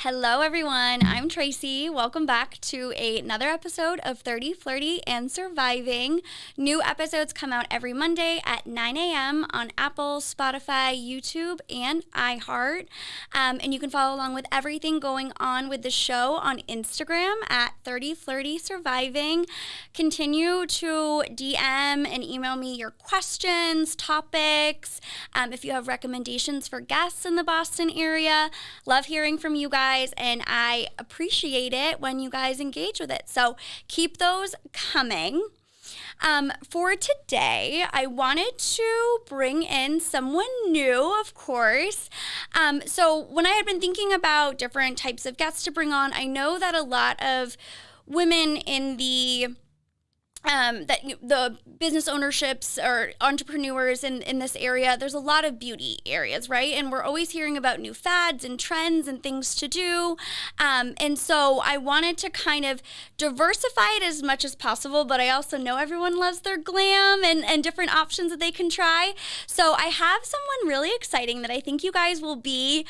Hello, everyone. I'm Tracy. Welcome back to another episode of 30, Flirty, and Surviving. New episodes come out every Monday at 9 a.m. on Apple, Spotify, YouTube, and iHeart. And you can follow along with everything going on with the show on Instagram at 30, Flirty, Surviving. Continue to DM and email me your questions, topics. If you have recommendations for guests in the Boston area, love hearing from you guys. And I appreciate it when you guys engage with it. So keep those coming. For today, I wanted to bring in someone new, of course. So when I had been thinking about different types of guests to bring on, I know that a lot of women in the business ownerships or entrepreneurs in this area, there's a lot of beauty areas, right? And we're always hearing about new fads and trends and things to do. And so I wanted to kind of diversify it as much as possible, but I also know everyone loves their glam and different options that they can try. So I have someone really exciting that I think you guys will be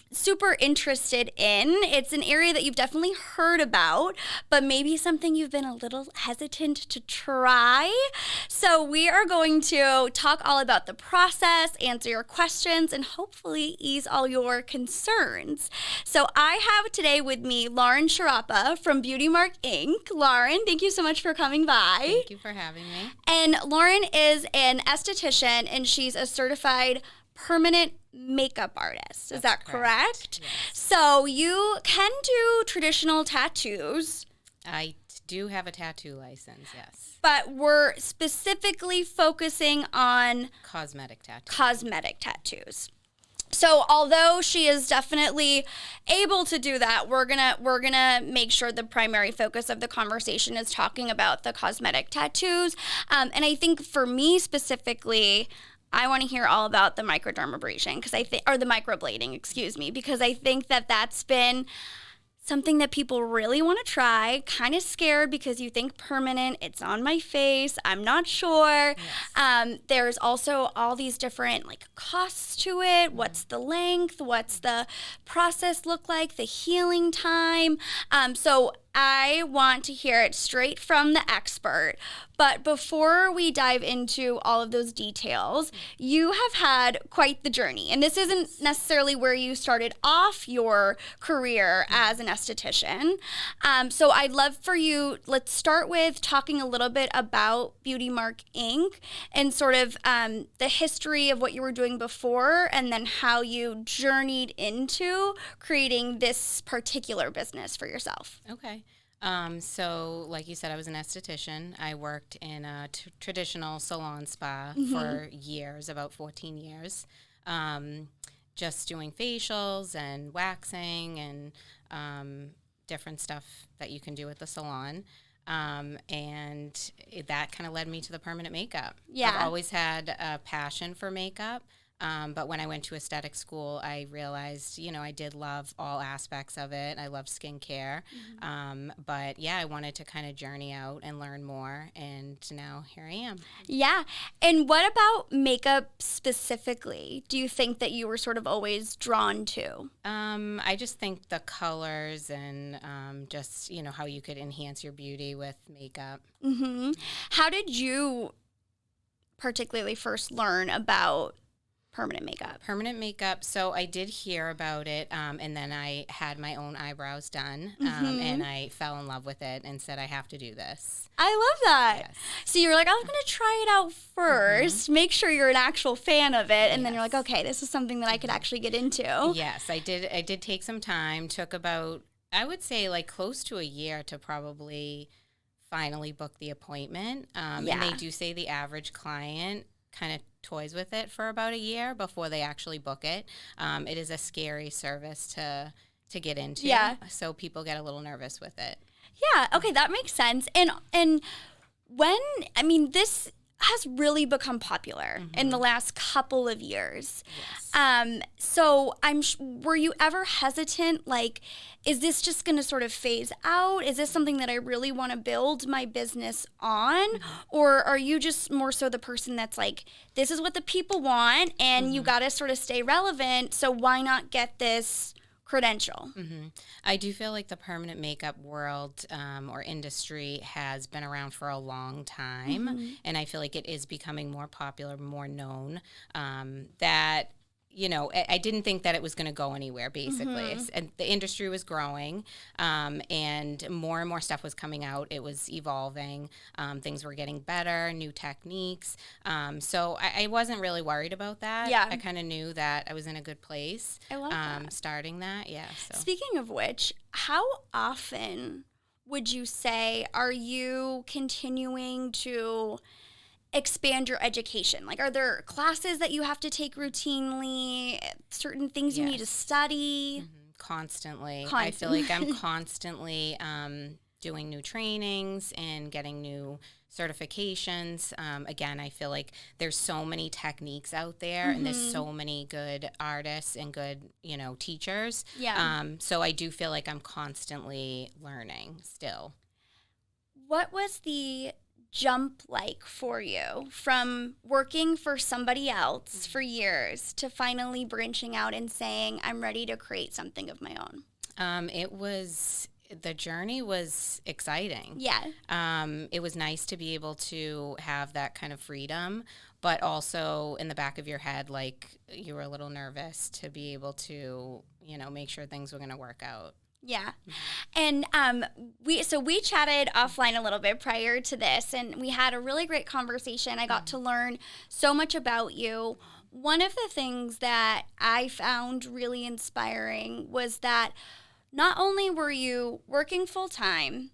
super interested in. It's an area that you've definitely heard about, but maybe something you've been a little hesitant to try. So we are going to talk all about the process, answer your questions, and hopefully ease all your concerns. So I have today with me Lauren Sciarappa from Beauty Mark Inc. Lauren, thank you so much for coming by. Thank you for having me. And Lauren is an esthetician, and she's a certified permanent makeup artist. Is that correct? Yes. So you can do traditional tattoos. I do have a tattoo license, yes. But we're specifically focusing on Cosmetic tattoos. So although she is definitely able to do that, we're gonna make sure the primary focus of the conversation is talking about the cosmetic tattoos. And I think for me specifically, I want to hear all about the microdermabrasion or the microblading, because I think that that's been something that people really want to try, kind of scared because you think permanent, it's on my face, I'm not sure. Yes. There's also all these different costs to it. What's the length? What's the process look like? The healing time? So I want to hear it straight from the expert. But before we dive into all of those details, you have had quite the journey. And this isn't necessarily where you started off your career as an esthetician. So I'd love for you, let's start with talking a little bit about Beauty Mark Inc. and sort of the history of what you were doing before and then how you journeyed into creating this particular business for yourself. Okay. So like you said, I was an esthetician. I worked in a traditional salon spa for years, about 14 years, just doing facials and waxing and different stuff that you can do at the salon. And that kind of led me to the permanent makeup. Yeah. I've always had a passion for makeup. But when I went to aesthetic school, I realized, I did love all aspects of it. I loved skincare. But yeah, I wanted to kind of journey out and learn more. And now here I am. Yeah. And what about makeup specifically? Do you think that you were sort of always drawn to? I just think the colors and just, how you could enhance your beauty with makeup. Mm-hmm. How did you particularly first learn about permanent makeup? So I did hear about it, and then I had my own eyebrows done, and I fell in love with it and said, I have to do this. I love that. Yes. So you were like, I'm going to try it out first, make sure you're an actual fan of it, and then you're like, okay, this is something that I could actually get into. Yes, I did take some time, took about, I would say close to a year to probably finally book the appointment. And they do say the average client kind of toys with it for about a year before they actually book it. It is a scary service to get into. Yeah. So people get a little nervous with it. Yeah. Okay. That makes sense. And this has really become popular in the last couple of years. Yes. So were you ever hesitant? Is this just going to sort of phase out? Is this something that I really want to build my business on? Or are you just more so the person that's like, this is what the people want and you got to sort of stay relevant. So why not get this credential. I do feel like the permanent makeup world or industry has been around for a long time, and I feel like it is becoming more popular, more known. That I didn't think that it was going to go anywhere, basically. And the industry was growing, and more stuff was coming out. It was evolving. Things were getting better, new techniques. So I wasn't really worried about that. Yeah. I kind of knew that I was in a good place. I love that. Starting that, yeah. So. Speaking of which, how often would you say are you continuing to expand your education? Like, are there classes that you have to take routinely, certain things you need to study? Constantly. I feel like I'm constantly doing new trainings and getting new certifications. Again, I feel like there's so many techniques out there, and there's so many good artists and good, teachers. Yeah. So I do feel like I'm constantly learning still. What was the jump like for you from working for somebody else for years to finally branching out and saying, I'm ready to create something of my own? The journey was exciting. Yeah. It was nice to be able to have that kind of freedom, but also in the back of your head, like, you were a little nervous to be able to, make sure things were going to work out. Yeah. And we chatted offline a little bit prior to this, and we had a really great conversation. I got to learn so much about you. One of the things that I found really inspiring was that not only were you working full-time,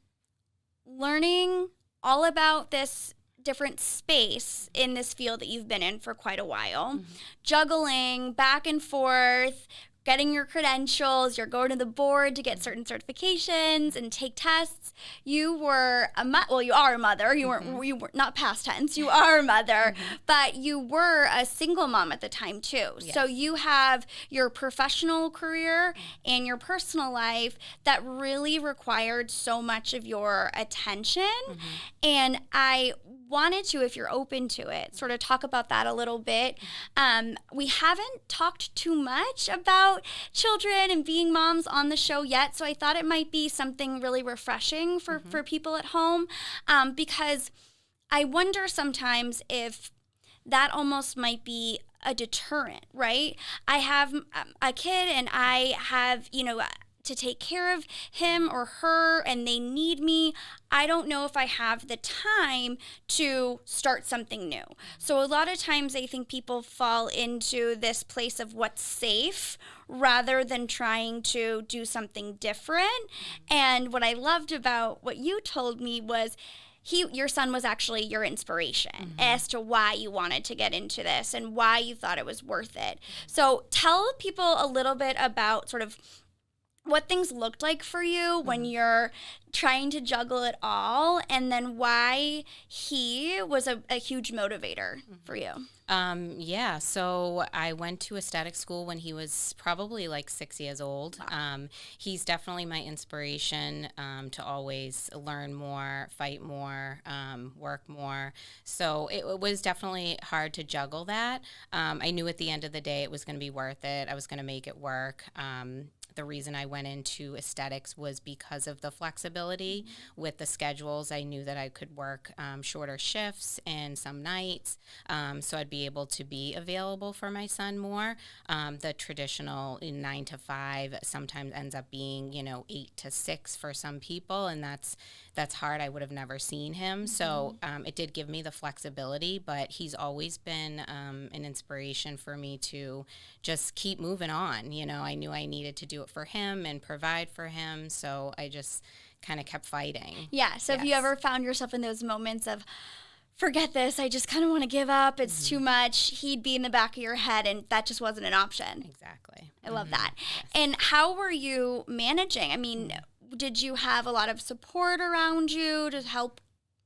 learning all about this different space in this field that you've been in for quite a while, juggling back and forth, getting your credentials, you're going to the board to get certain certifications and take tests. You were you are a mother. You were not past tense. You are a mother, but you were a single mom at the time too. Yes. So you have your professional career and your personal life that really required so much of your attention. And I wanted to, if you're open to it, sort of talk about that a little bit. We haven't talked too much about children and being moms on the show yet, so I thought it might be something really refreshing for people at home, because I wonder sometimes if that almost might be a deterrent, right? I have a kid and I have, to take care of him or her, and they need me. I don't know if I have the time to start something new. So a lot of times I think people fall into this place of what's safe rather than trying to do something different. And what I loved about what you told me was your son was actually your inspiration as to why you wanted to get into this and why you thought it was worth it. So tell people a little bit about sort of what things looked like for you when you're trying to juggle it all, and then why he was a huge motivator for you. So I went to aesthetic school when he was probably like 6 years old. Wow. He's definitely my inspiration to always learn more, fight more, work more. So it was definitely hard to juggle that. I knew at the end of the day it was going to be worth it. I was going to make it work. The reason I went into aesthetics was because of the flexibility with the schedules. I knew that I could work shorter shifts and some nights, so I'd be able to be available for my son more. The traditional 9 to 5 sometimes ends up being 8 to 6 for some people, and that's hard. I would have never seen him, so it did give me the flexibility, but he's always been an inspiration for me to just keep moving on. I knew I needed to do it for him and provide for him, so I just kind of kept fighting. Yeah, so Have you ever found yourself in those moments of, forget this, I just kind of want to give up, it's too much, he'd be in the back of your head, and that just wasn't an option? Exactly. I love that. Yes. And how were you managing? I mean, did you have a lot of support around you to help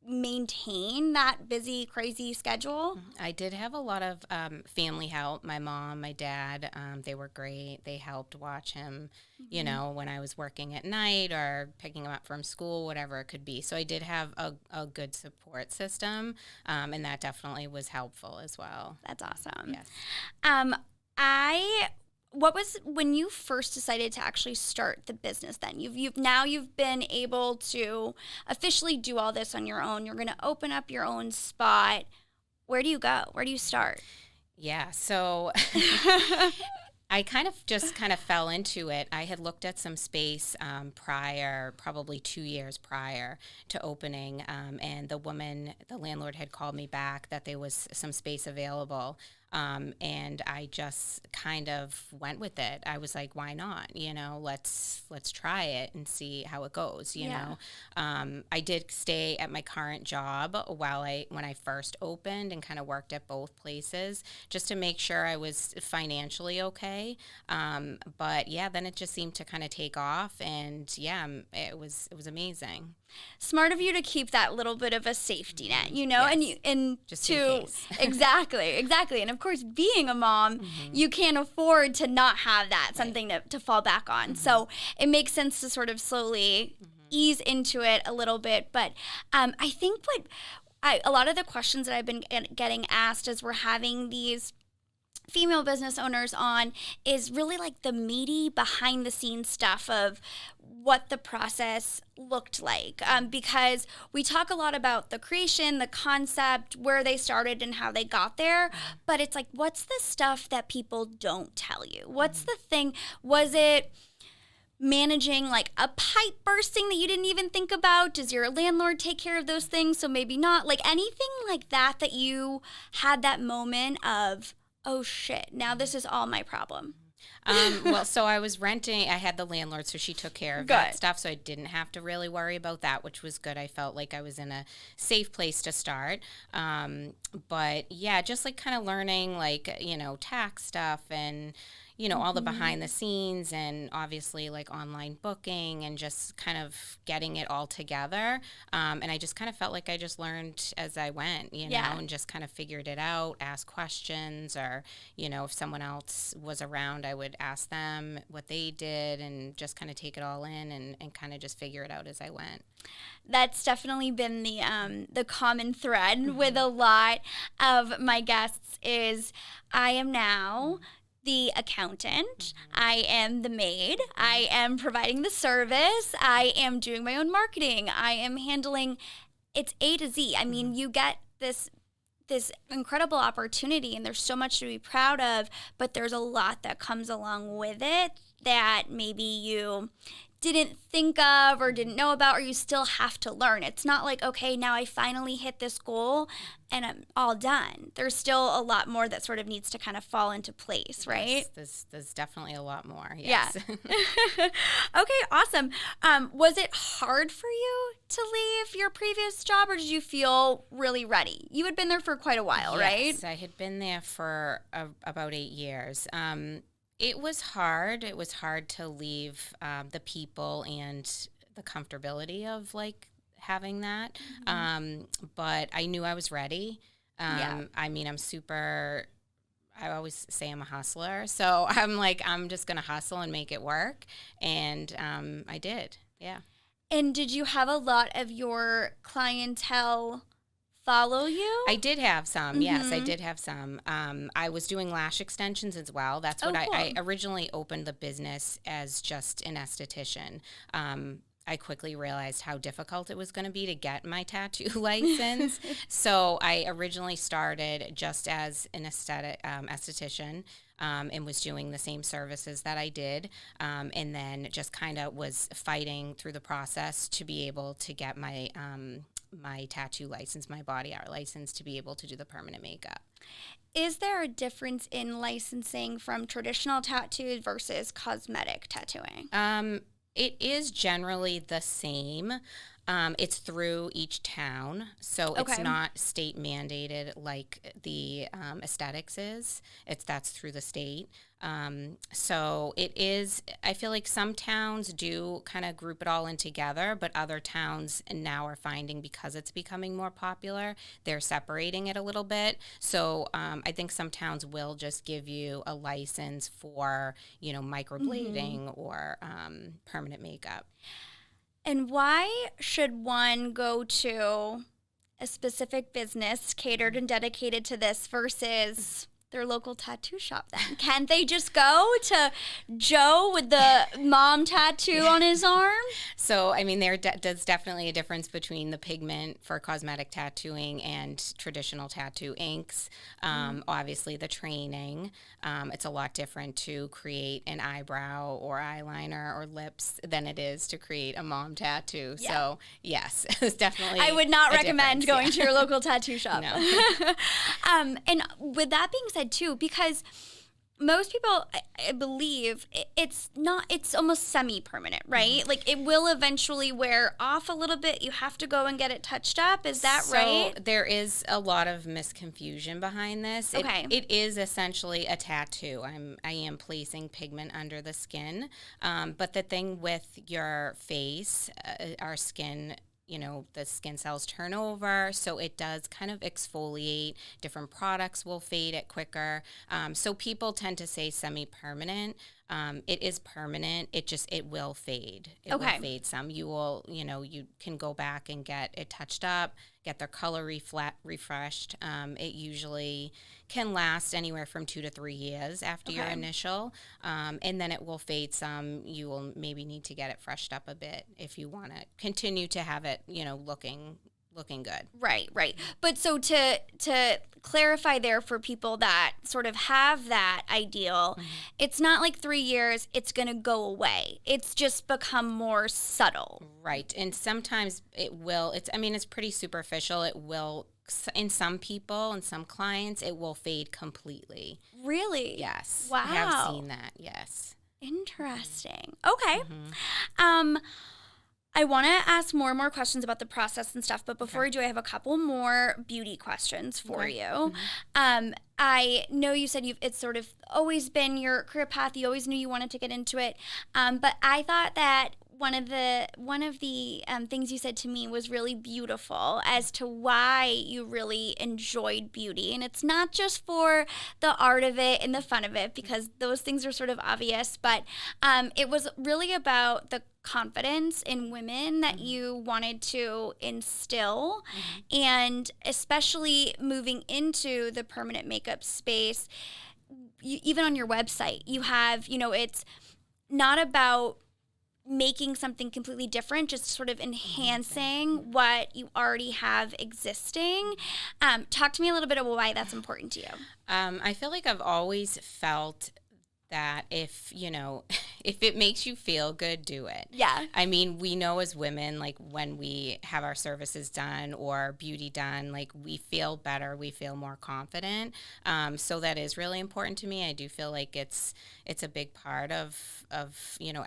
maintain that busy, crazy schedule? I did have a lot of family help. My mom, my dad, they were great. They helped watch him, when I was working at night or picking him up from school, whatever it could be. So I did have a good support system, and that definitely was helpful as well. That's awesome. Yes. I what was when you first decided to actually start the business then? You've been able to officially do all this on your own. You're going to open up your own spot. Where do you go? Where do you start? Yeah, so I kind of fell into it. I had looked at some space prior, probably 2 years prior to opening, and the landlord had called me back that there was some space available. And I just kind of went with it. I was like, why not? Let's try it and see how it goes, you know? I did stay at my current job when I first opened and kind of worked at both places just to make sure I was financially okay. But yeah, then it just seemed to kind of take off, and yeah, it was amazing. Smart of you to keep that little bit of a safety net, Yes. and Just in case. exactly. And of course, being a mom, you can't afford to not have that, something to fall back on. So it makes sense to sort of slowly ease into it a little bit. But I think a lot of the questions that I've been getting asked as we're having these female business owners on is really like the meaty behind the scenes stuff of what the process looked like, because we talk a lot about the creation, the concept, where they started and how they got there, but it's like, what's the stuff that people don't tell you? What's the thing? Was it managing like a pipe bursting that you didn't even think about? Does your landlord take care of those things? So maybe not, like anything like that you had that moment of, oh shit, now this is all my problem. Well, so I was renting. I had the landlord, so she took care of that stuff, so I didn't have to really worry about that, which was good. I felt like I was in a safe place to start. But yeah, just like kind of learning, like, tax stuff and, all the behind the scenes, and obviously like online booking, and just kind of getting it all together. And I just kind of felt like I just learned as I went, and just kind of figured it out, asked questions, or, if someone else was around, I would ask them what they did and just kind of take it all in and kind of just figure it out as I went. That's definitely been the common thread with a lot of my guests is I am now the accountant, I am the maid, I am providing the service, I am doing my own marketing, I am handling, it's A to Z. I mean, you get this incredible opportunity and there's so much to be proud of, but there's a lot that comes along with it that maybe you didn't think of or didn't know about, or you still have to learn. It's not like, okay, now I finally hit this goal and I'm all done. There's still a lot more that sort of needs to kind of fall into place, right? Yes, there's definitely a lot more. Yes. Yeah. Okay, awesome. Was it hard for you to leave your previous job, or did you feel really ready? You had been there for quite a while, right? Yes, I had been there for about 8 years. It was hard. It was hard to leave the people and the comfortability of like having that. But I knew I was ready. I mean, I always say I'm a hustler. So I'm like, I'm just going to hustle and make it work. And I did. Yeah. And did you have a lot of your clientele follow you? I did have some. Yes, I did have some. I was doing lash extensions as well. That's what cool. I originally opened the business as just an esthetician. I quickly realized how difficult it was going to be to get my tattoo license. So I originally started just as an esthetician. And was doing the same services that I did, and then just kind of was fighting through the process to be able to get my my tattoo license, my body art license, to be able to do the permanent makeup. Is there a difference in licensing from traditional tattoos versus cosmetic tattooing? It is generally the same. It's through each town, so it's not state mandated like the aesthetics is. That's through the state. So it is, I feel like some towns do kind of group it all in together, but other towns now are finding, because it's becoming more popular, they're separating it a little bit. So I think some towns will just give you a license for, microblading or permanent makeup. And why should one go to a specific business catered and dedicated to this versus their local tattoo shop then? Can't they just go to Joe with the mom tattoo on his arm? So, I mean, there's definitely a difference between the pigment for cosmetic tattooing and traditional tattoo inks. Obviously, the training, it's a lot different to create an eyebrow or eyeliner or lips than it is to create a mom tattoo. Yeah. So, yes, it's definitely I would not recommend going to your local tattoo shop. No. And with that being said, too, because most people, I believe, it's almost semi-permanent, right? Like, it will eventually wear off a little bit. You have to go and get it touched up. Is that right? So there is a lot of misconfusion behind this. Okay. It is essentially a tattoo. I am placing pigment under the skin. But the thing with your face, our skin, the skin cells turn over, so it does kind of exfoliate. Different products will fade it quicker. So people tend to say semi-permanent. It is permanent. It will fade. It will fade some. You will, you can go back and get it touched up, get their color refreshed. It usually can last anywhere from 2 to 3 years after your initial, and then it will fade some. You will maybe need to get it freshed up a bit if you want to continue to have it, looking good. Right. But so to clarify there for people that sort of have that ideal, it's not like 3 years, it's going to go away. It's just become more subtle. Right. And sometimes it will, it's pretty superficial. It will, in some people and some clients, it will fade completely. Really? Yes. Wow. I have seen that. Yes. Interesting. Okay. I want to ask more and more questions about the process and stuff, but before I do, I have a couple more beauty questions for you. I know you said it's sort of always been your career path. You always knew you wanted to get into it, but I thought that one of the things you said to me was really beautiful as to why you really enjoyed beauty. And it's not just for the art of it and the fun of it, because those things are sort of obvious, but it was really about the confidence in women that you wanted to instill. And especially moving into the permanent makeup space, even on your website, you have, it's not about making something completely different, just sort of enhancing what you already have existing. Talk to me a little bit about why that's important to you. I feel like I've always felt that if it makes you feel good, do it. Yeah. I mean, we know as women, like when we have our services done or beauty done, like we feel better, we feel more confident. So that is really important to me. I do feel like it's a big part of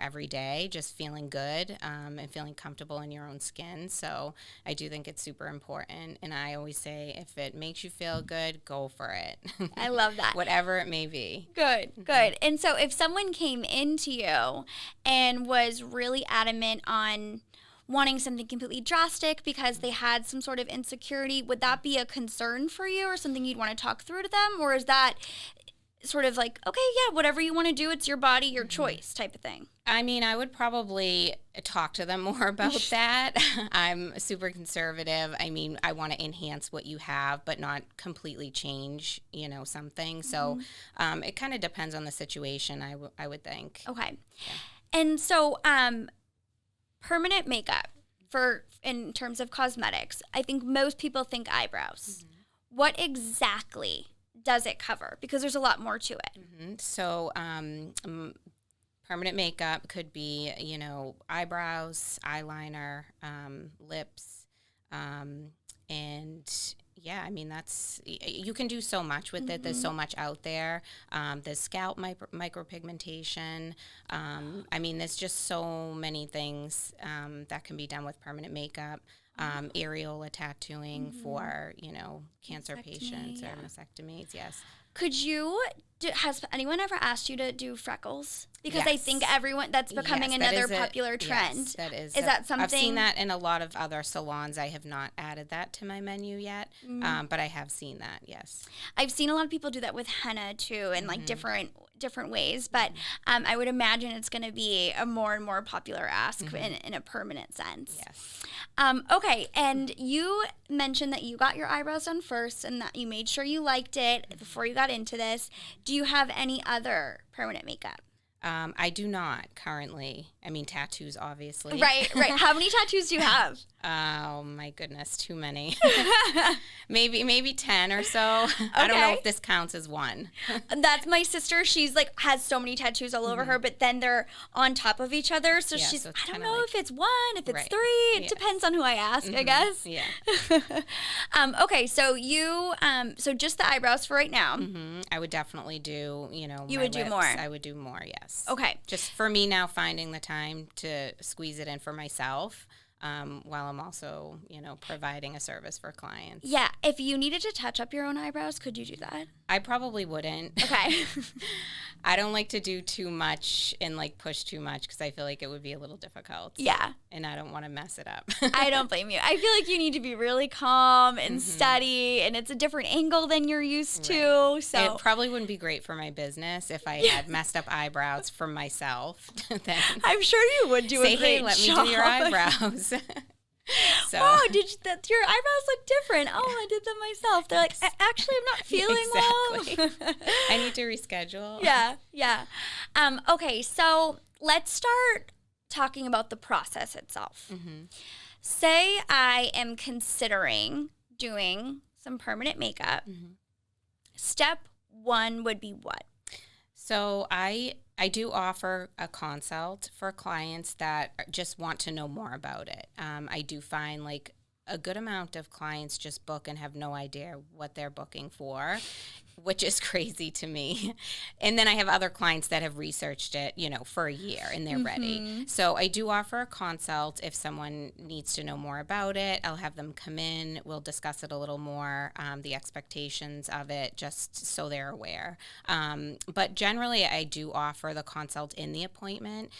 every day, just feeling good and feeling comfortable in your own skin. So I do think it's super important. And I always say, if it makes you feel good, go for it. I love that. Whatever it may be. Good. And so if someone came into you and was really adamant on wanting something completely drastic because they had some sort of insecurity, would that be a concern for you or something you'd want to talk through to them? Or is that sort of like, okay, yeah, whatever you want to do, it's your body, your choice type of thing? I mean, I would probably talk to them more about that. I'm super conservative. I mean, I want to enhance what you have, but not completely change, something. So it kind of depends on the situation, I would think. Okay. Yeah. And so permanent makeup in terms of cosmetics, I think most people think eyebrows. What exactly does it cover? Because there's a lot more to it. So permanent makeup could be, eyebrows, eyeliner, lips, and yeah, I mean, you can do so much with it. There's so much out there. There's scalp micropigmentation. I mean, there's just so many things that can be done with permanent makeup. Areola tattooing for, cancer patients or mastectomies, yes. Has anyone ever asked you to do freckles? Because yes. I think that's becoming another popular trend. Yes, that is. Is that something? I've seen that in a lot of other salons. I have not added that to my menu yet, but I have seen that, yes. I've seen a lot of people do that with henna too, and like different different ways, but I would imagine it's going to be a more and more popular ask in a permanent sense. Yes. Okay, and you mentioned that you got your eyebrows done first and that you made sure you liked it before you got into this. Do you have any other permanent makeup? I do not currently. I mean, tattoos, obviously. Right. How many tattoos do you have? Oh, my goodness, too many. maybe 10 or so. I don't know if this counts as one. That's my sister. She's like, has so many tattoos all over her, but then they're on top of each other. So she's, so I don't know if it's one, if it's three. It depends on who I ask, I guess. Yeah. Okay, so you, so just the eyebrows for right now. I would definitely do, You my would do lips. more. I would do more, yes. Okay. Just for me now, finding the time to squeeze it in for myself, while I'm also, providing a service for clients. Yeah. If you needed to touch up your own eyebrows, could you do that? I probably wouldn't. Okay. I don't like to do too much and push too much because I feel like it would be a little difficult. Yeah. And I don't want to mess it up. I don't blame you. I feel like you need to be really calm and steady, and it's a different angle than you're used to. So it probably wouldn't be great for my business if I had messed up eyebrows for myself. Then I'm sure you would do a great hey, let job. me do your eyebrows. So. Oh, your eyebrows look different. Oh, I did them myself. They're like, actually, I'm not feeling well. I need to reschedule. Yeah. Okay, so let's start talking about the process itself. Say I am considering doing some permanent makeup. Step one would be what? So I do offer a consult for clients that just want to know more about it. I do find a good amount of clients just book and have no idea what they're booking for, which is crazy to me. And then I have other clients that have researched it, for a year and they're ready. So I do offer a consult if someone needs to know more about it. I'll have them come in. We'll discuss it a little more, the expectations of it, just so they're aware. But generally, I do offer the consult in the appointment.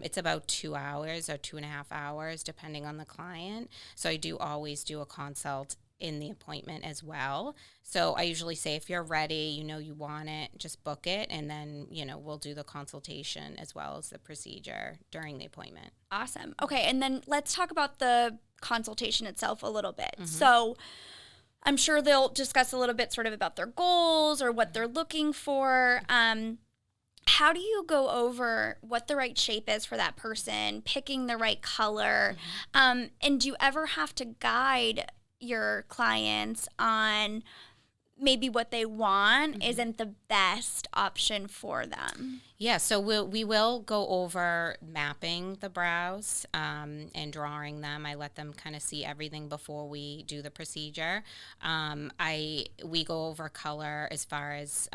It's about 2 hours or 2.5 hours, depending on the client. So I do always do a consult in the appointment as well. So I usually say, if you're ready, you want it, just book it. And then, we'll do the consultation as well as the procedure during the appointment. Awesome. Okay. And then let's talk about the consultation itself a little bit. So I'm sure they'll discuss a little bit sort of about their goals or what they're looking for. How do you go over what the right shape is for that person, picking the right color? And do you ever have to guide your clients on maybe what they want isn't the best option for them? Yeah, so we will go over mapping the brows and drawing them. I let them kind of see everything before we do the procedure. We go over color as far as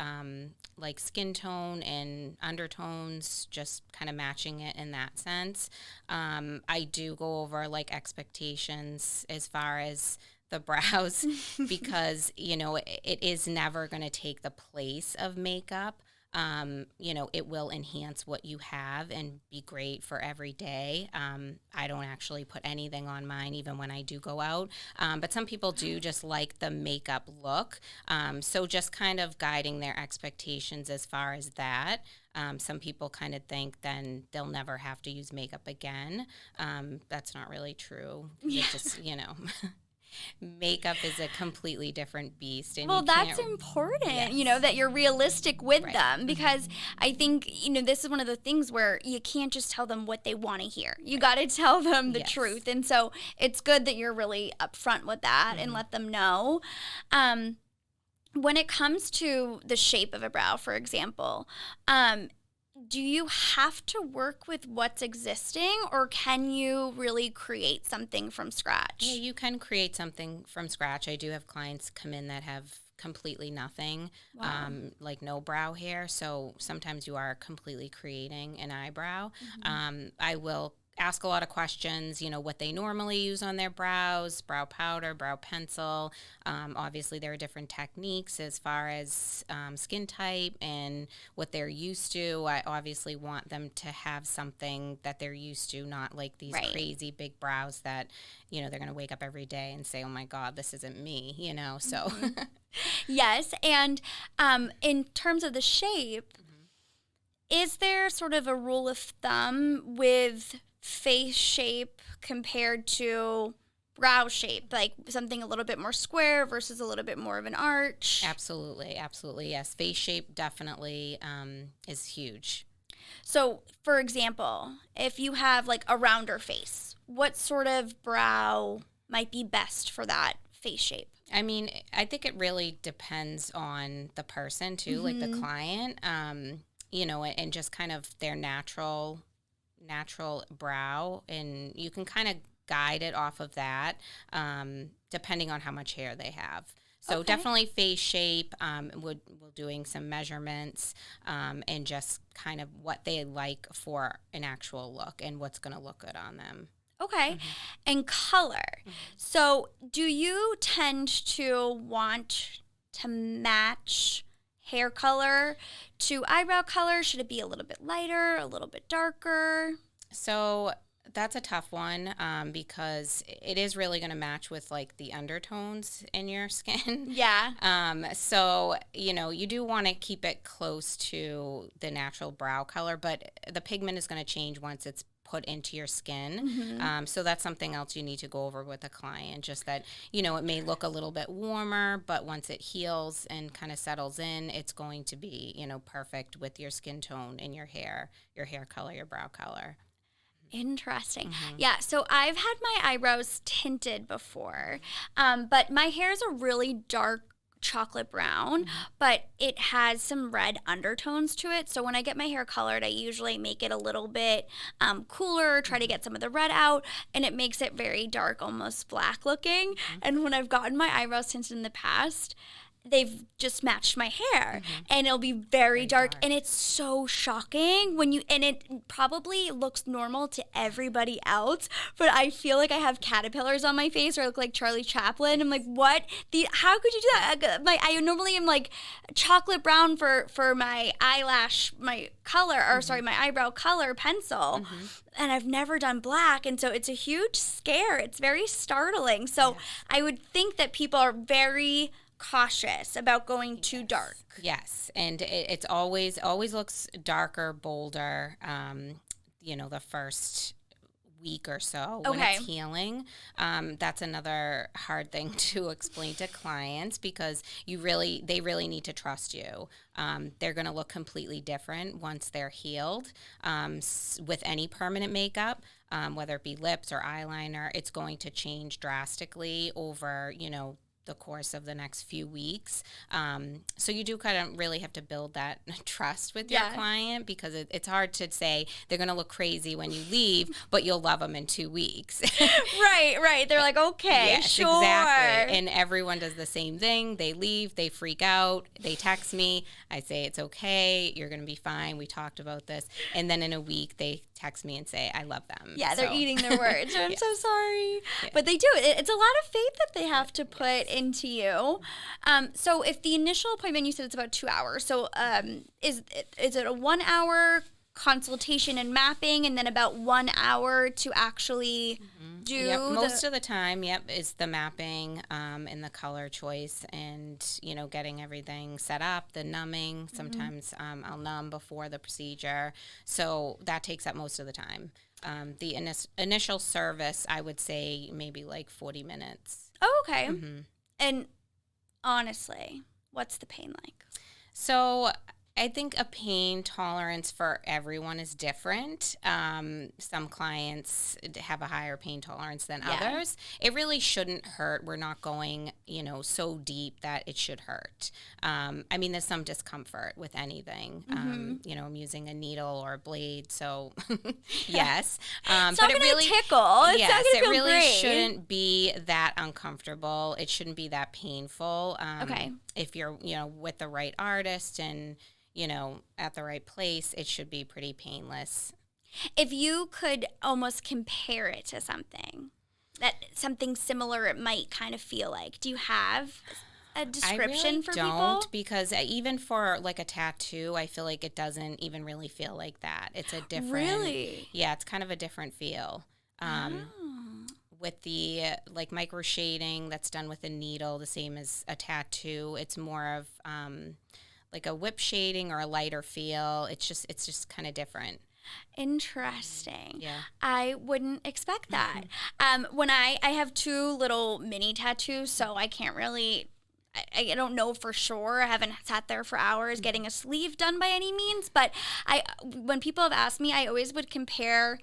skin tone and undertones, just kind of matching it in that sense. I do go over expectations as far as the brows because, it is never going to take the place of makeup. It will enhance what you have and be great for every day. I don't actually put anything on mine even when I do go out. But some people do just like the makeup look. So just kind of guiding their expectations as far as that. Some people kind of think then they'll never have to use makeup again. That's not really true. Yeah. It just, makeup is a completely different beast. And that's important, that you're realistic with them, because I think, this is one of the things where you can't just tell them what they want to hear. You got to tell them the truth. And so it's good that you're really upfront with that and let them know. When it comes to the shape of a brow, for example, do you have to work with what's existing, or can you really create something from scratch? Yeah, you can create something from scratch. I do have clients come in that have completely nothing, no brow hair. So sometimes you are completely creating an eyebrow. I will ask a lot of questions, what they normally use on their brows, brow powder, brow pencil. Obviously, there are different techniques as far as skin type and what they're used to. I obviously want them to have something that they're used to, not like these crazy big brows that, they're going to wake up every day and say, oh my God, this isn't me, so. Yes. And in terms of the shape, is there sort of a rule of thumb with face shape compared to brow shape, like something a little bit more square versus a little bit more of an arch? Absolutely, absolutely. Yes, face shape definitely is huge. So, for example, if you have like a rounder face, what sort of brow might be best for that face shape? I mean, I think it really depends on the person too, like the client, and just kind of their natural brow, and you can kind of guide it off of that, depending on how much hair they have. So definitely face shape, we're doing some measurements, and just kind of what they like for an actual look and what's going to look good on them. Okay. And color. So, do you tend to want to match hair color to eyebrow color? Should it be a little bit lighter, a little bit darker? So that's a tough one, because it is really going to match with like the undertones in your skin. Yeah. So, you do want to keep it close to the natural brow color, but the pigment is going to change once it's put into your skin. So that's something else you need to go over with a client, just that, it may look a little bit warmer, but once it heals and kind of settles in, it's going to be, perfect with your skin tone and your hair color, your brow color. Interesting. Yeah, so I've had my eyebrows tinted before, but my hair is a really dark chocolate brown, but it has some red undertones to it. So when I get my hair colored, I usually make it a little bit cooler, try to get some of the red out, and it makes it very dark, almost black looking. And when I've gotten my eyebrows tinted in the past, they've just matched my hair, and it'll be very dark, and it's so shocking and it probably looks normal to everybody else, but I feel like I have caterpillars on my face, or I look like Charlie Chaplin. I'm like, what? How could you do that? I normally am like chocolate brown for my eyelash, my color, or sorry, my eyebrow color pencil, and I've never done black, and so it's a huge scare. It's very startling. So I would think that people are very cautious about going too dark. Yes, and it's always looks darker, bolder, the first week or so when it's healing. That's another hard thing to explain to clients, because they really need to trust you. They're going to look completely different once they're healed. With any permanent makeup, whether it be lips or eyeliner, it's going to change drastically over, the course of the next few weeks. So you do kind of really have to build that trust with your client, because it's hard to say they're going to look crazy when you leave, but you'll love them in 2 weeks. Right. They're like, okay, yes, sure. Exactly. And everyone does the same thing. They leave, they freak out, they text me. I say, it's okay, you're going to be fine. We talked about this. And then in a week, they text me and say, I love them. Yeah, they're eating their words. I'm so sorry. Yeah. But they do. It's a lot of faith that they have to put into you. So if the initial appointment, you said it's about 2 hours. So is it a 1 hour consultation and mapping, and then about 1 hour to actually do most of the time, is the mapping, and the color choice, and getting everything set up, the numbing. Sometimes I'll numb before the procedure, so that takes up most of the time. The initial service, I would say maybe like 40 minutes. Oh, okay. And honestly, what's the pain like? So I think a pain tolerance for everyone is different. Some clients have a higher pain tolerance than others. It really shouldn't hurt. We're not going, so deep that it should hurt. I mean, there's some discomfort with anything. I'm using a needle or a blade, so yes. It's not going to tickle. It's not going to feel really great. Shouldn't be that uncomfortable. It shouldn't be that painful. If you're, with the right artist and at the right place, it should be pretty painless. If you could almost compare it to something similar it might kind of feel like, do you have a description for people? I really don't, because even for like a tattoo, I feel like it doesn't even really feel like that. It's a different... Really? Yeah, it's kind of a different feel. With the like micro shading that's done with a needle, the same as a tattoo, it's more of... like a whip shading or a lighter feel. It's just kind of different. Interesting. Yeah. I wouldn't expect that. When I have 2 little mini tattoos, so I can't really, I don't know for sure. I haven't sat there for hours getting a sleeve done by any means, but when people have asked me, I always would compare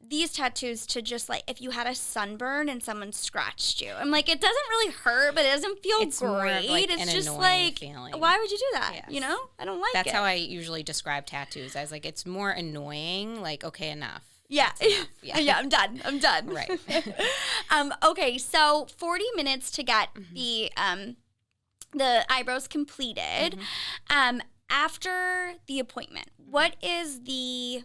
these tattoos to just like if you had a sunburn and someone scratched you. I'm like, it doesn't really hurt, but it doesn't feel It's great. more of like It's an just annoying like, feeling. why would you do that? Yes. You know, I don't like it. That's how I usually describe tattoos. I was like, it's more annoying. Like, okay, enough. Yeah. Yeah. Yeah, I'm done. Right. Okay, so 40 minutes to get the eyebrows completed. After the appointment, what is the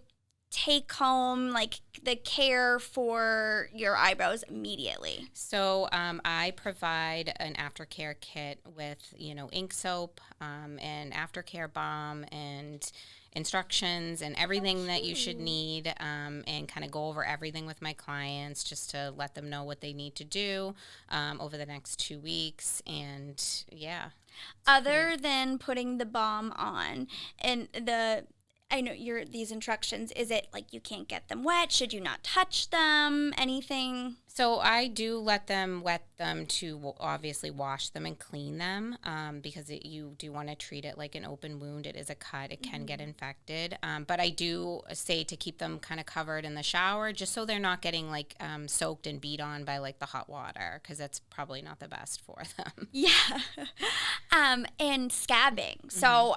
take home, like the care for your eyebrows immediately? So I provide an aftercare kit with, ink soap, and aftercare balm and instructions and everything that you should need, and kind of go over everything with my clients just to let them know what they need to do over the next 2 weeks. And yeah. Other than putting the balm on and I know these instructions, is it like you can't get them wet? Should you not touch them? Anything? So I do let them wet them to obviously wash them and clean them, because you do want to treat it like an open wound. It is a cut. It can get infected. But I do say to keep them kind of covered in the shower just so they're not getting like soaked and beat on by like the hot water, because that's probably not the best for them. Yeah. And scabbing. So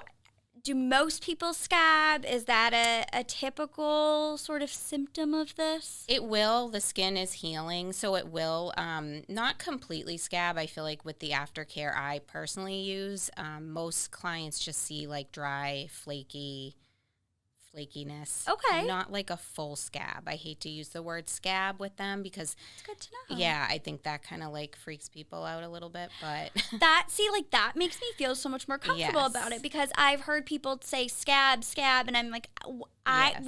do most people scab? Is that a typical sort of symptom of this? It will. The skin is healing, so it will not completely scab. I feel like with the aftercare I personally use, most clients just see like dry, flakiness. Okay. Not like a full scab. I hate to use the word scab with them because It's good to know. yeah, I think that kind of like freaks people out a little bit, but that makes me feel so much more comfortable Yes. about it, because I've heard people say scab, and I'm like, Yes.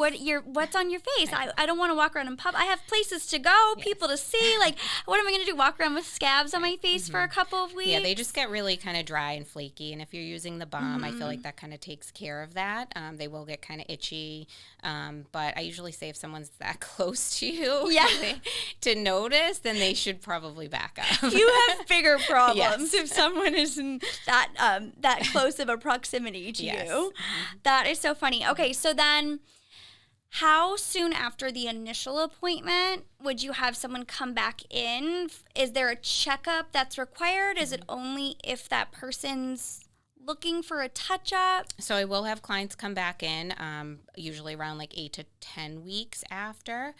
what's on your face? I don't want to walk around in public. I have places to go, people to see. Like, what am I going to do? Walk around with scabs on my face for a couple of weeks? yeah, they just get really kind of dry and flaky. And if you're using the balm, I feel like that kind of takes care of that. They will get kind of itchy. But I usually say if someone's that close to you to notice, then they should probably back up. You have bigger problems Yes. if someone is in that close of a proximity to Yes. you. That is so funny. Okay, so then how soon after the initial appointment would you have someone come back in? Is there a checkup that's required? Is it only if that person's looking for a touch-up? So I will have clients come back in, usually around like 8 to 10 weeks after.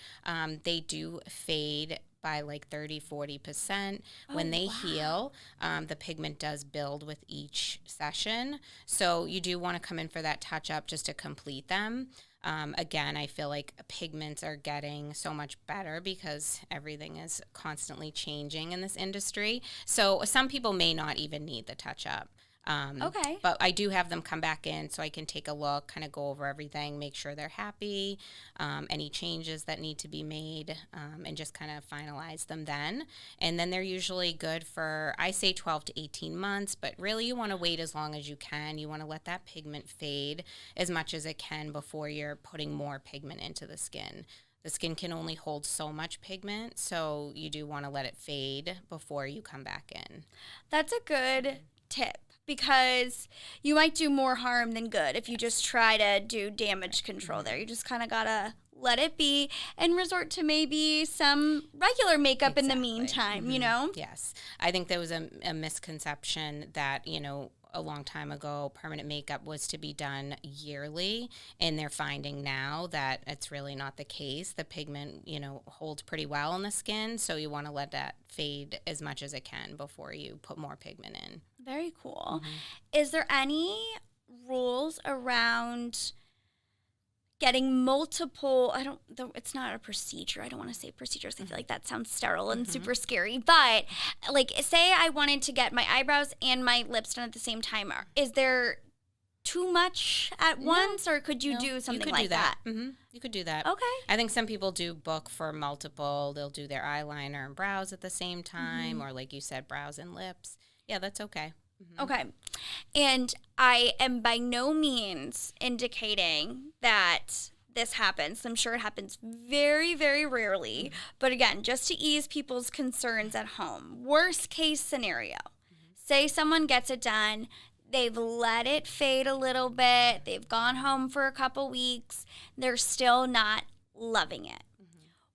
They do fade by like 30-40%. When they heal, the pigment does build with each session. So you do want to come in for that touch-up just to complete them. Again, I feel like pigments are getting so much better because everything is constantly changing in this industry. So some people may not even need the touch-up. Okay. But I do have them come back in so I can take a look, kind of go over everything, make sure they're happy, any changes that need to be made, and just kind of finalize them then. And then they're usually good for, I say 12 to 18 months, but really you want to wait as long as you can. You want to let that pigment fade as much as it can before you're putting more pigment into the skin. The skin can only hold so much pigment, so you do want to let it fade before you come back in. That's a good tip, because you might do more harm than good if you just try to do damage control there. You just kind of got to let it be and resort to maybe some regular makeup in the meantime, you know? Yes. I think there was a misconception that, a long time ago, permanent makeup was to be done yearly, and they're finding now that it's really not the case. The pigment, holds pretty well in the skin, so you want to let that fade as much as it can before you put more pigment in. Very cool. Is there any rules around getting multiple, it's not a procedure. I don't want to say procedures. I feel like that sounds sterile and super scary. But like, say I wanted to get my eyebrows and my lips done at the same time. Is there too much at once, or could you do something like that? You could do that. Okay. I think some people do book for multiple. They'll do their eyeliner and brows at the same time, or like you said, brows and lips. Yeah, that's okay. Okay. And I am by no means indicating that this happens. I'm sure it happens very, very rarely. But again, just to ease people's concerns at home, worst case scenario, say someone gets it done, they've let it fade a little bit, they've gone home for a couple weeks, they're still not loving it.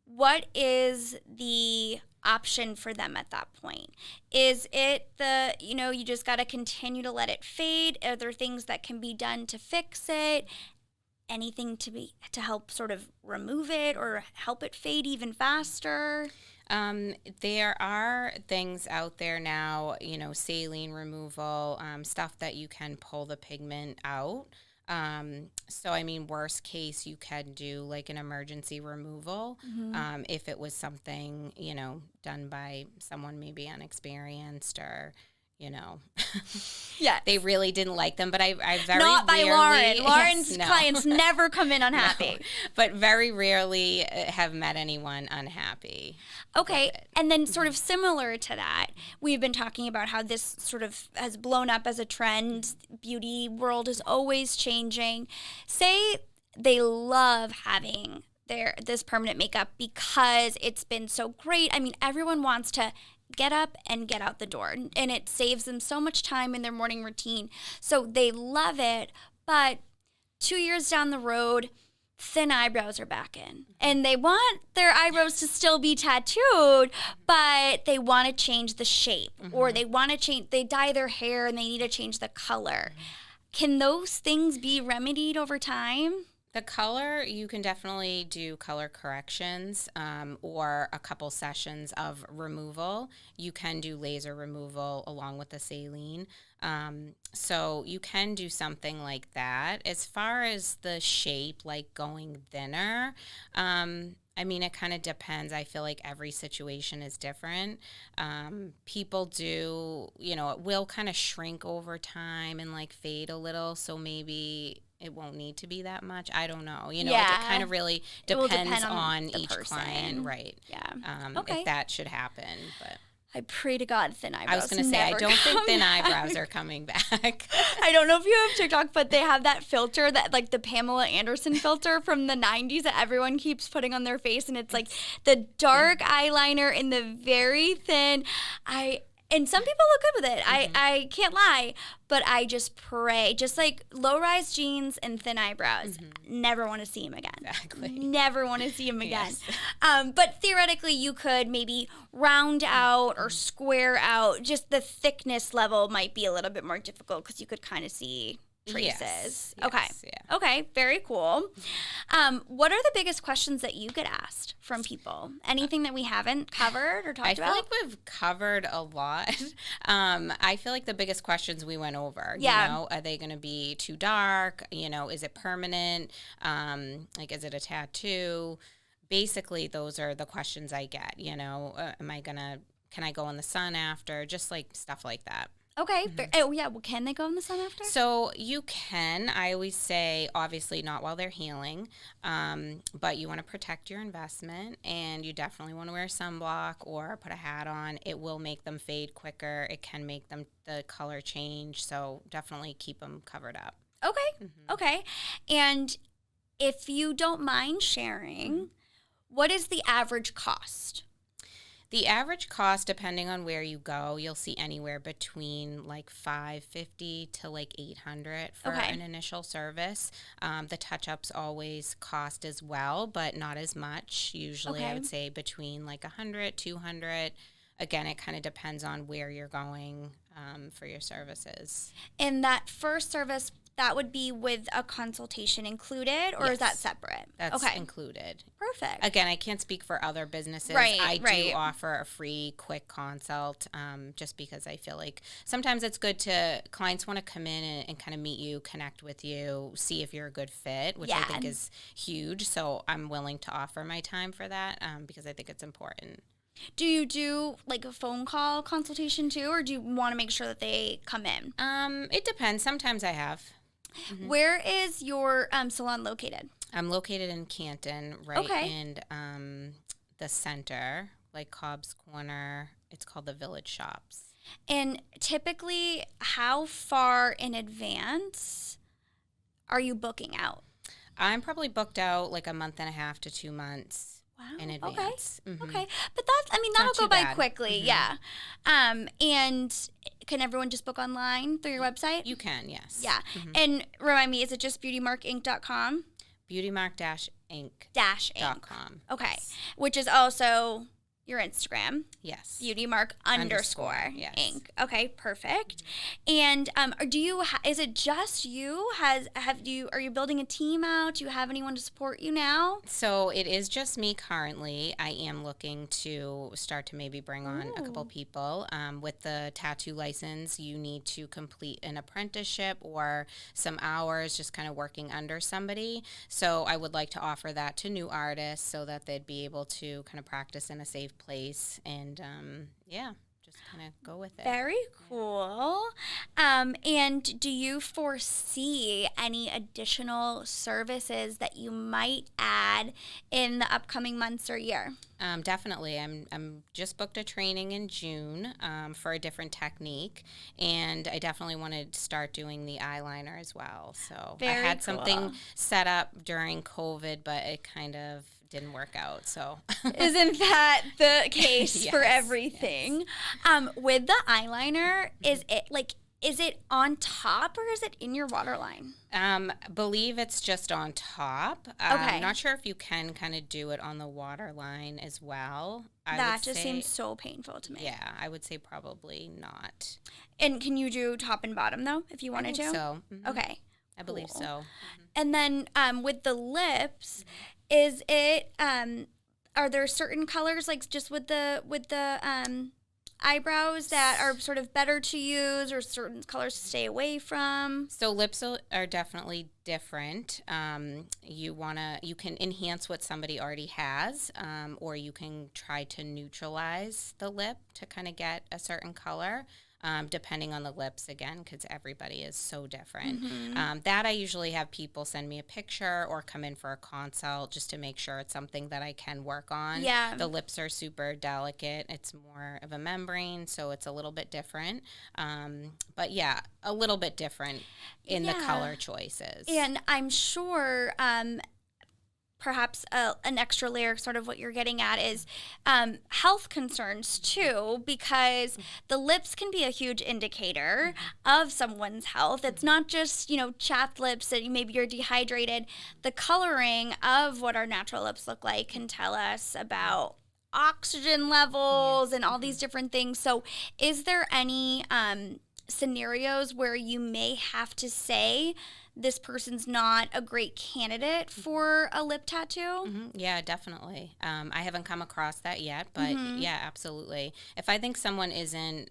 What is the option for them at that point? Is it you just got to continue to let it fade? Are there things that can be done to fix it? Anything to help sort of remove it or help it fade even faster? There are things out there now, saline removal, stuff that you can pull the pigment out. So, I mean, worst case, you can do like an emergency removal if it was something, done by someone maybe unexperienced or, Yeah, they really didn't like them. But I very not by rarely, Lauren. Lauren's clients never come in unhappy. No, but very rarely have met anyone unhappy. Okay, and then sort of similar to that, we've been talking about how this sort of has blown up as a trend. Beauty world is always changing. Say they love having this permanent makeup because it's been so great. I mean, everyone wants to get up and get out the door, and it saves them so much time in their morning routine. So they love it, but 2 years down the road, thin eyebrows are back in, and they want their eyebrows to still be tattooed, but they want to change the shape, or they dye their hair and they need to change the color. Can those things be remedied over time? The color, you can definitely do color corrections or a couple sessions of removal. You can do laser removal along with the saline. So you can do something like that. As far as the shape, like going thinner, I mean, it kind of depends. I feel like every situation is different. People do, it will kind of shrink over time and like fade a little. So maybe it won't need to be that much. I don't know. It kind of really depends on each person. Client, right? Yeah. Okay. If that should happen, but I pray to God thin eyebrows. I was going to say, I don't think thin eyebrows are coming back. I don't know if you have TikTok, but they have that filter, that like the Pamela Anderson filter from the 90s that everyone keeps putting on their face, and it's like the dark eyeliner and the very thin. And some people look good with it. I can't lie, but I just pray, just like low-rise jeans and thin eyebrows, never want to see him again. Exactly. Never want to see him again. Yes. But theoretically, you could maybe round out or square out. Just the thickness level might be a little bit more difficult because you could kind of see traces. Yes. Okay. Yeah. Okay. Very cool. What are the biggest questions that you get asked from people? Anything that we haven't covered or talked about? I feel like we've covered a lot. I feel like the biggest questions we went over, are they going to be too dark? Is it permanent? Is it a tattoo? Basically, those are the questions I get, can I go in the sun after? Just like stuff like that. Okay. Oh, yeah. Well, can they go in the sun after? So you can. I always say, obviously, not while they're healing, but you want to protect your investment, and you definitely want to wear sunblock or put a hat on. It will make them fade quicker. It can make the color change, so definitely keep them covered up. Okay. Okay. And if you don't mind sharing, what is the average cost? The average cost, depending on where you go, you'll see anywhere between like $550 to like $800 for an initial service. The touch-ups always cost as well, but not as much. Usually, I would say between like $100, $200. Again, it kind of depends on where you're going for your services. And that first service, that would be with a consultation included, or is that separate? That's included. Perfect. Again, I can't speak for other businesses. Right, I do offer a free, quick consult just because I feel like sometimes it's good to, clients want to come in and kind of meet you, connect with you, see if you're a good fit, which I think is huge. So I'm willing to offer my time for that because I think it's important. Do you do like a phone call consultation too, or do you want to make sure that they come in? It depends. Sometimes I have. Where is your salon located? I'm located in Canton, in the center, like Cobb's Corner. It's called the Village Shops. And typically, how far in advance are you booking out? I'm probably booked out like a month and a half to 2 months. Wow. In advance. Okay. Mm-hmm. Okay. But that'll go by quickly. Mm-hmm. Yeah. And can everyone just book online through your website? You can, yes. Yeah. Mm-hmm. And remind me, is it just beautymarkinc.com? Beautymark-inc.com. Okay. Yes. Which is also your Instagram. Yes. Beautymark_Inc. Yes. Okay, perfect. And is it just you? Are you building a team out? Do you have anyone to support you now? So it is just me currently. I am looking to start to maybe bring on a couple people. With the tattoo license, you need to complete an apprenticeship or some hours just kind of working under somebody. So I would like to offer that to new artists so that they'd be able to kind of practice in a safe place and just kind of go with it. Very cool. And do you foresee any additional services that you might add in the upcoming months or year? Definitely. I'm just booked a training in June for a different technique, and I definitely want to start doing the eyeliner as well. So I had something set up during COVID, but it kind of didn't work out. So isn't that the case yes, for everything? Yes. With the eyeliner, is it on top or is it in your waterline? Believe it's just on top. Okay. I'm not sure if you can kind of do it on the waterline as well. That just seems so painful to me. Yeah, I would say probably not. And can you do top and bottom though, if you wanted to? So. Mm-hmm. Okay. I believe so. Mm-hmm. And then with the lips, is it are there certain colors like just with the eyebrows that are sort of better to use or certain colors to stay away from? So lips are definitely different. You can enhance what somebody already has, or you can try to neutralize the lip to kind of get a certain color. Depending on the lips, again, because everybody is so different. Mm-hmm. That I usually have people send me a picture or come in for a consult just to make sure it's something that I can work on. Yeah. The lips are super delicate. It's more of a membrane, so it's a little bit different. But yeah, a little bit different in the color choices. And I'm sure perhaps an extra layer, sort of what you're getting at, is health concerns too, because the lips can be a huge indicator of someone's health. It's not just, chapped lips that maybe you're dehydrated. The coloring of what our natural lips look like can tell us about oxygen levels and all these different things. So is there any scenarios where you may have to say this person's not a great candidate for a lip tattoo? Mm-hmm. Yeah, definitely. I haven't come across that yet, but yeah, absolutely. If I think someone isn't,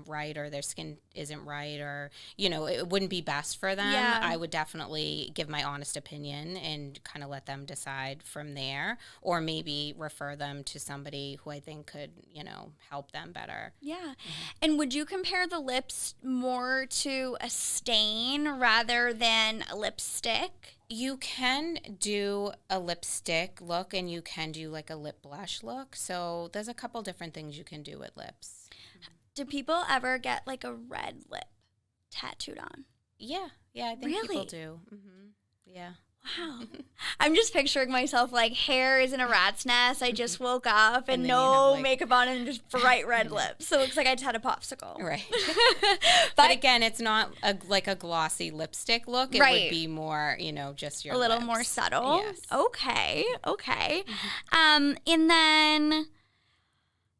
right, or their skin isn't right, or, it wouldn't be best for them, I would definitely give my honest opinion and kind of let them decide from there, or maybe refer them to somebody who I think could, help them better. Yeah. And would you compare the lips more to a stain rather than a lipstick? You can do a lipstick look and you can do like a lip blush look. So there's a couple different things you can do with lips. Do people ever get like a red lip tattooed on? Yeah, I think really? People do. Mm-hmm. Yeah. Wow. I'm just picturing myself like hair is in a rat's nest. I just woke up and no makeup on and just bright red lips. So it looks like I just had a popsicle. Right. but again, it's not like a glossy lipstick look. It would be more, just your a little lips. more subtle. Yes. Okay. And then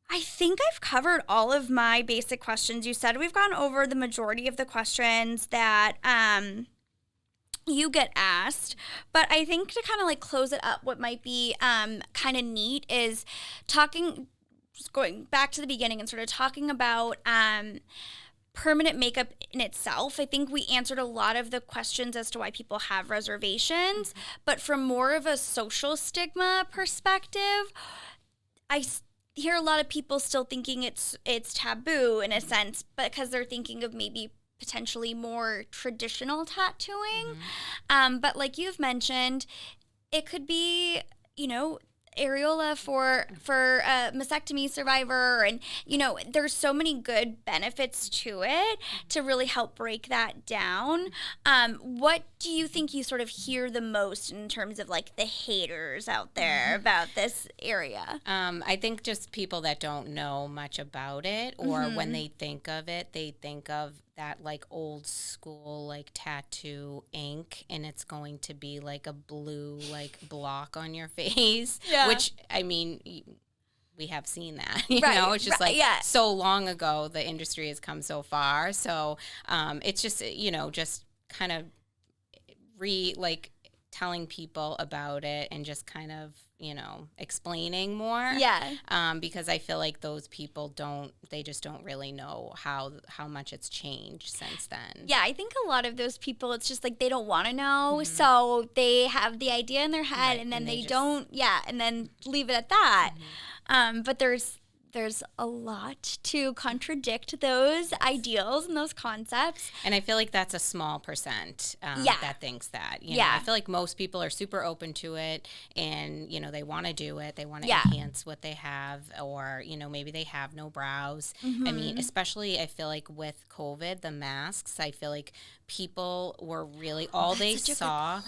I think I've covered all of my basic questions. You said we've gone over the majority of the questions that you get asked, but I think to kind of like close it up, what might be kind of neat is going back to the beginning and sort of talking about permanent makeup in itself. I think we answered a lot of the questions as to why people have reservations, but from more of a social stigma perspective, I hear a lot of people still thinking it's taboo in a sense, because they're thinking of maybe potentially more traditional tattooing. But like you've mentioned, it could be, areola for a mastectomy survivor, and there's so many good benefits to it to really help break that down. What do you think you sort of hear the most in terms of like the haters out there about this area? I think just people that don't know much about it, or when they think of it, they think of that like old school like tattoo ink, and it's going to be like a blue like block on your face, which I mean we have seen that, you know, it's just so long ago, the industry has come so far. So it's just, just kind of telling people about it and just kind of, explaining more. Yeah. Because I feel like those people just don't really know how much it's changed since then. Yeah, I think a lot of those people, it's just like they don't want to know. So they have the idea in their head and then they don't, and then leave it at that. But there's a lot to contradict those ideals and those concepts. And I feel like that's a small percent that thinks that. You know, I feel like most people are super open to it and, they want to do it. They want to enhance what they have, or, maybe they have no brows. I mean, especially I feel like with COVID, the masks, I feel like people were really, all they saw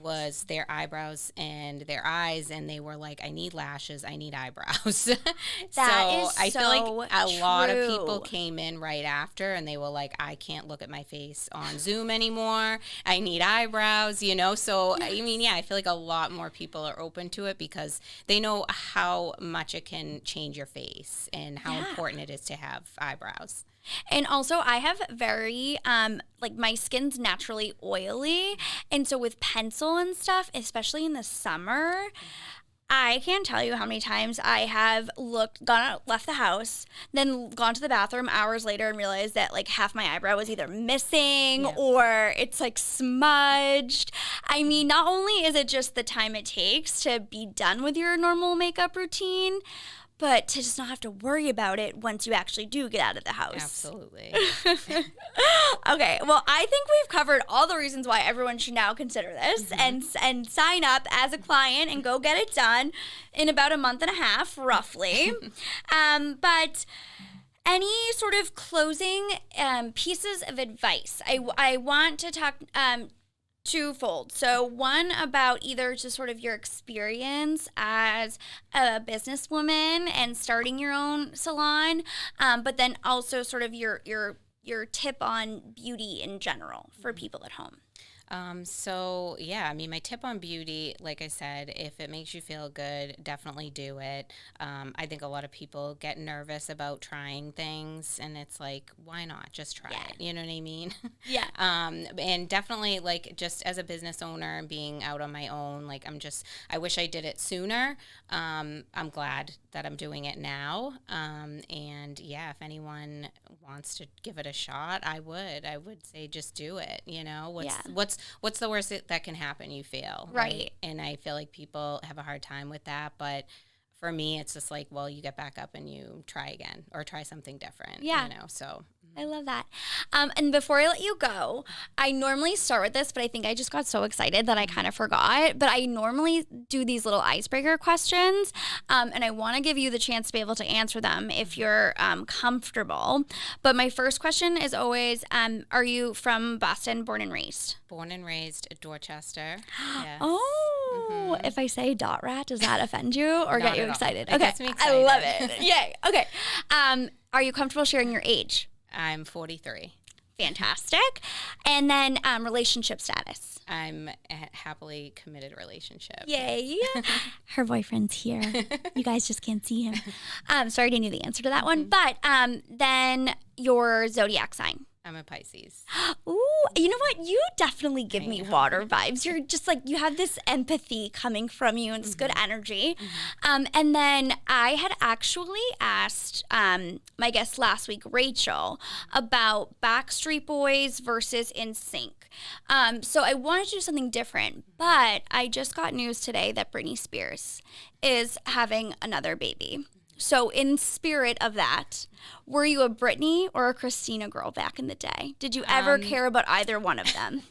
was their eyebrows and their eyes, and they were like, I need lashes, I need eyebrows. I feel like a lot of people came in right after and they were like, I can't look at my face on Zoom anymore, I need eyebrows, so I mean, I feel like a lot more people are open to it because they know how much it can change your face and how important it is to have eyebrows. And also I have very, my skin's naturally oily. And so with pencil and stuff, especially in the summer, I can't tell you how many times I have left the house, then gone to the bathroom hours later and realized that like half my eyebrow was either missing or it's like smudged. I mean, not only is it just the time it takes to be done with your normal makeup routine, but to just not have to worry about it once you actually do get out of the house. Absolutely. Okay, well, I think we've covered all the reasons why everyone should now consider this and sign up as a client and go get it done in about a month and a half, roughly. But any sort of closing pieces of advice? I want to talk twofold. So one about either just sort of your experience as a businesswoman and starting your own salon, but then also sort of your tip on beauty in general for people at home. I mean, my tip on beauty, like I said, if it makes you feel good, definitely do it. I think a lot of people get nervous about trying things, and it's like, why not? Just try it. You know what I mean? Yeah. And definitely, like, just as a business owner and being out on my own, like, I wish I did it sooner. I'm glad that I'm doing it now. And if anyone wants to give it a shot, I would say just do it. What's the worst that can happen, you feel? Right. And I feel like people have a hard time with that. But for me, it's just like, well, you get back up and you try again or try something different. Yeah. So. I love that. And before I let you go, I normally start with this, but I think I just got so excited that I kind of forgot. But I normally do these little icebreaker questions, and I want to give you the chance to be able to answer them if you're comfortable. But my first question is always, are you from Boston, born and raised? Born and raised at Dorchester. Yes. Oh, if I say dot rat, does that offend you or get you excited? Okay, it gets me excited. I love it. Yay. Okay. Are you comfortable sharing your age? I'm 43. Fantastic. And then relationship status. I'm a happily committed relationship. Yay. Her boyfriend's here. You guys just can't see him. Sorry, I didn't know the answer to that one. But then your zodiac sign. I'm a Pisces. Ooh, you know what? You definitely give me water vibes. You're just like, you have this empathy coming from you and this good energy. And then I had actually asked my guest last week, Rachel, about Backstreet Boys versus NSYNC. So I wanted to do something different, but I just got news today that Britney Spears is having another baby. So in spirit of that, were you a Britney or a Christina girl back in the day? Did you ever care about either one of them?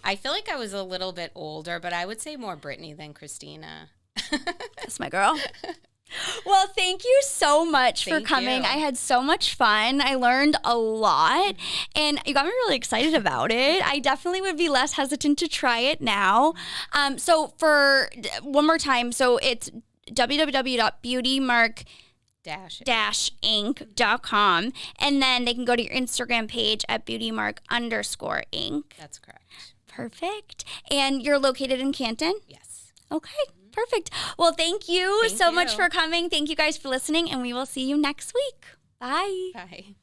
I feel like I was a little bit older, but I would say more Britney than Christina. That's my girl. Well, thank you so much for Thank coming. you. I had so much fun. I learned a lot, and you got me really excited about it. I definitely would be less hesitant to try it now. So for one more time, so it's www.beautymark-inc.com, and then they can go to your Instagram page at beautymark_inc. That's correct. Perfect. And you're located in Canton? Yes. Okay. Perfect. Well, thank you Thank so much you. for coming. Thank you guys for listening, and we will see you next week. Bye. Bye.